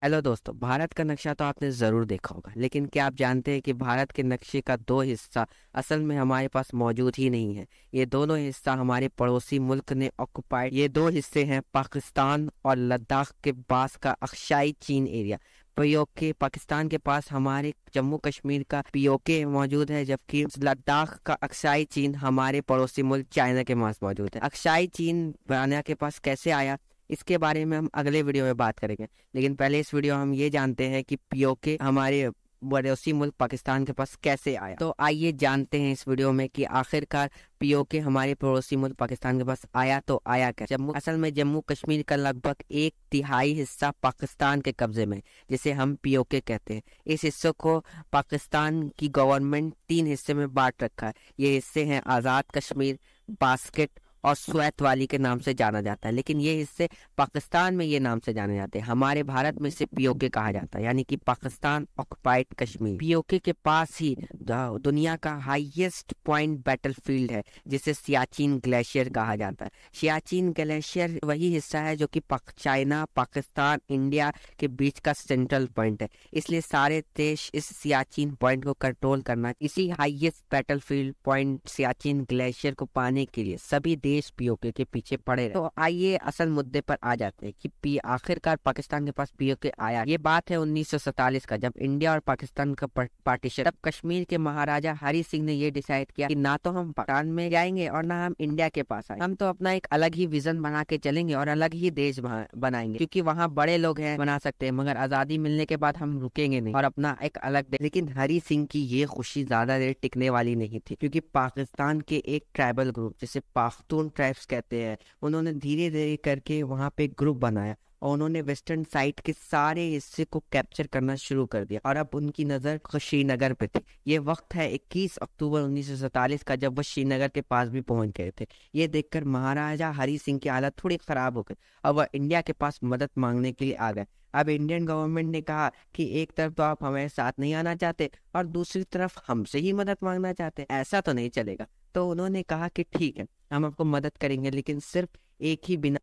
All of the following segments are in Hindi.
हेलो दोस्तों, भारत का नक्शा तो आपने ज़रूर देखा होगा, लेकिन क्या आप जानते हैं कि भारत के नक्शे का दो हिस्सा असल में हमारे पास मौजूद ही नहीं है। ये दोनों हिस्सा हमारे पड़ोसी मुल्क ने ऑक्युपाइड। ये दो हिस्से हैं पाकिस्तान और लद्दाख के पास का अक्साई चीन एरिया। पीओके पाकिस्तान के पास हमारे जम्मू कश्मीर का पीओके मौजूद है, जबकि लद्दाख का अक्साई चीन हमारे पड़ोसी मुल्क चाइना के पास मौजूद है। अक्साई चीन चाइना के पास कैसे आया, इसके बारे में हम अगले वीडियो में बात करेंगे। लेकिन पहले इस वीडियो हम ये जानते हैं कि पीओके हमारे पड़ोसी मुल्क पाकिस्तान के पास कैसे आया। तो आइए जानते हैं इस वीडियो में कि आखिरकार पीओके हमारे पड़ोसी मुल्क पाकिस्तान के पास आया तो आया क्या। असल में जम्मू कश्मीर का लगभग 1/3 हिस्सा पाकिस्तान के कब्जे में, जिसे हम पीओके कहते हैं। इस हिस्से को पाकिस्तान की गवर्नमेंट 3 हिस्से में बांट रखा है। ये हिस्से हैं आज़ाद कश्मीर, बास्केट और स्वैत वाली के नाम से जाना जाता है, लेकिन ये हिस्से पाकिस्तान में ये नाम से जाने जाते हैं। हमारे भारत में इसे पीओके कहा जाता है, यानी कि पाकिस्तान ऑक्युपाइड कश्मीर। पीओके के पास ही दुनिया का हाईएस्ट पॉइंट बैटलफील्ड है, जिसे सियाचिन ग्लेशियर कहा जाता है। सियाचिन ग्लेशियर वही हिस्सा है जो कि चाइना, पाकिस्तान, इंडिया के बीच का सेंट्रल पॉइंट है। इसलिए सारे देश इस सियाचिन पॉइंट को कंट्रोल करना। इसी highest battlefield point Siachen glacier को पाने के लिए सभी देश पीओके के पीछे पड़े रहे। तो आइए असल मुद्दे पर आ जाते हैं कि आखिरकार पाकिस्तान के पास पीओके आया। ये बात है 1947 का, जब इंडिया और पाकिस्तान का पार्टीशन। तब कश्मीर के महाराजा हरि सिंह ने ये डिसाइड किया कि ना तो हम पाकिस्तान में जाएंगे और ना हम इंडिया के पास आए। हम तो अपना एक अलग ही विजन बना के चलेंगे और अलग ही देश बनाएंगे, क्योंकि वहाँ बड़े लोग हैं, बना सकते हैं, मगर आजादी मिलने के बाद हम रुकेंगे नहीं और अपना एक अलग देश। लेकिन हरि सिंह की ये खुशी ज्यादा देर टिकने वाली नहीं थी, क्योंकि पाकिस्तान के एक ट्राइबल ग्रुप, जिसे पाख्तून ट्राइब्स कहते हैं, उन्होंने धीरे धीरे करके वहां पे ग्रुप बनाया और उन्होंने वेस्टर्न साइड के सारे हिस्से को कैप्चर करना शुरू कर दिया। और अब उनकी नजर श्रीनगर पे थी। ये वक्त है 21 अक्टूबर 1947 का, जब वो श्रीनगर के पास भी पहुंच गए थे। ये देखकर महाराजा हरि सिंह की हालत थोड़ी खराब हो गई और वह इंडिया के पास मदद मांगने के लिए आ गए। अब इंडियन गवर्नमेंट ने कहा कि एक तरफ तो आप हमारे साथ नहीं आना चाहते और दूसरी तरफ हमसे ही मदद मांगना चाहते, ऐसा तो नहीं चलेगा। तो उन्होंने कहा कि ठीक है, हम आपको मदद करेंगे, लेकिन सिर्फ एक ही बिना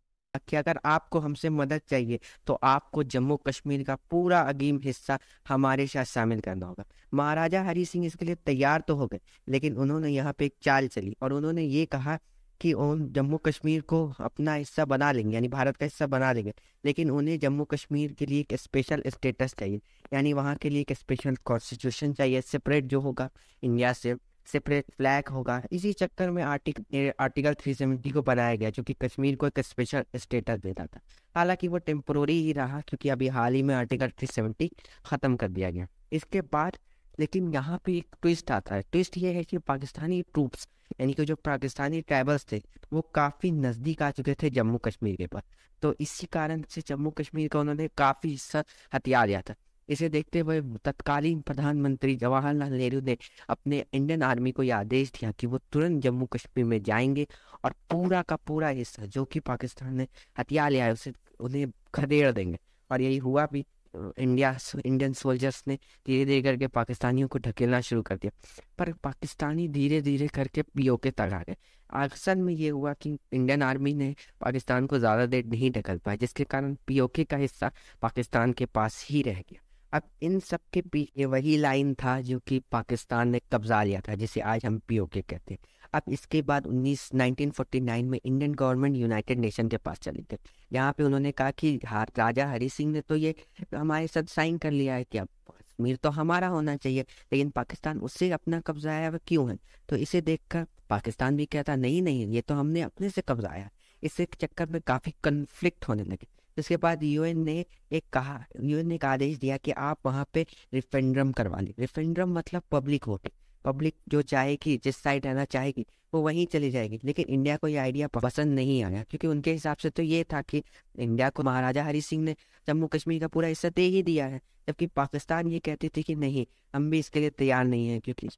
कि अगर आपको हमसे मदद चाहिए तो आपको जम्मू कश्मीर का पूरा अगीम हिस्सा हमारे साथ शामिल करना होगा। महाराजा हरि सिंह इसके लिए तैयार तो हो गए, लेकिन उन्होंने यहाँ पे एक चाल चली और उन्होंने ये कहा कि उन जम्मू कश्मीर को अपना हिस्सा बना लेंगे, यानी भारत का हिस्सा बना लेंगे, लेकिन उन्हें जम्मू कश्मीर के लिए एक स्पेशल स्टेटस चाहिए, यानी वहाँ के लिए एक स्पेशल कॉन्स्टिट्यूशन चाहिए, सेपरेट जो होगा इंडिया से, सेपरेट फ्लैग होगा। इसी चक्कर में आर्टिकल 370 को बनाया गया, जो कि कश्मीर को एक स्पेशल स्टेटस देता था। हालांकि वो टेम्पोररी ही रहा, क्योंकि अभी हाल ही में आर्टिकल 370 खत्म कर दिया गया इसके बाद। लेकिन यहाँ पे एक ट्विस्ट आता है। ट्विस्ट ये है कि पाकिस्तानी ट्रूप्स, यानी कि जो पाकिस्तानी ट्राइबल्स थे, वो काफ़ी नज़दीक आ चुके थे जम्मू कश्मीर के पास। तो इसी कारण से जम्मू कश्मीर का उन्होंने काफ़ी हिस्सा हथिया लिया था। इसे देखते हुए तत्कालीन प्रधानमंत्री जवाहरलाल नेहरू ने अपने इंडियन आर्मी को यह आदेश दिया कि वो तुरंत जम्मू कश्मीर में जाएंगे और पूरा का पूरा हिस्सा जो कि पाकिस्तान ने हथिया लिया है उसे उन्हें खदेड़ देंगे। और यही हुआ भी। इंडियन सोल्जर्स ने धीरे धीरे करके पाकिस्तानियों को ढकेलना शुरू कर दिया, पर पाकिस्तानी धीरे धीरे करके पीओके तक आ गए। अक्सर में ये हुआ कि इंडियन आर्मी ने पाकिस्तान को ज़्यादा देर नहीं ढकल पाया, जिसके कारण पीओके का हिस्सा पाकिस्तान के पास ही रह गया। अब इन सब के पीछे वही लाइन था जो कि पाकिस्तान ने कब्जा लिया था, जिसे आज हम पीओके कहते हैं। अब इसके बाद 1949 में इंडियन गवर्नमेंट यूनाइटेड नेशन के पास चली गई। यहाँ पे उन्होंने कहा कि राजा हरि सिंह ने तो ये हमारे साथ साइन कर लिया है कि अब कश्मीर तो हमारा होना चाहिए, लेकिन पाकिस्तान उससे अपना कब्जाया हुआ क्यों है। तो इसे देखकर पाकिस्तान भी कहता नहीं नहीं, ये तो हमने अपने से कब्जाया। इससे चक्कर में काफ़ी कन्फ्लिक्ट होने लगे। इसके बाद यूएन ने एक आदेश दिया कि आप वहाँ पे रेफरेंडम करवा लें। रेफरेंडम मतलब पब्लिक वोटिंग। पब्लिक जो चाहेगी, जिस साइड रहना चाहेगी, वो वहीं चली जाएगी। लेकिन इंडिया को ये आइडिया पसंद नहीं आया, क्योंकि उनके हिसाब से तो ये था कि इंडिया को महाराजा हरि सिंह ने जम्मू कश्मीर का पूरा हिस्सा दे ही दिया है, जबकि पाकिस्तान ये कहती थी कि नहीं, हम भी इसके लिए तैयार नहीं है, क्योंकि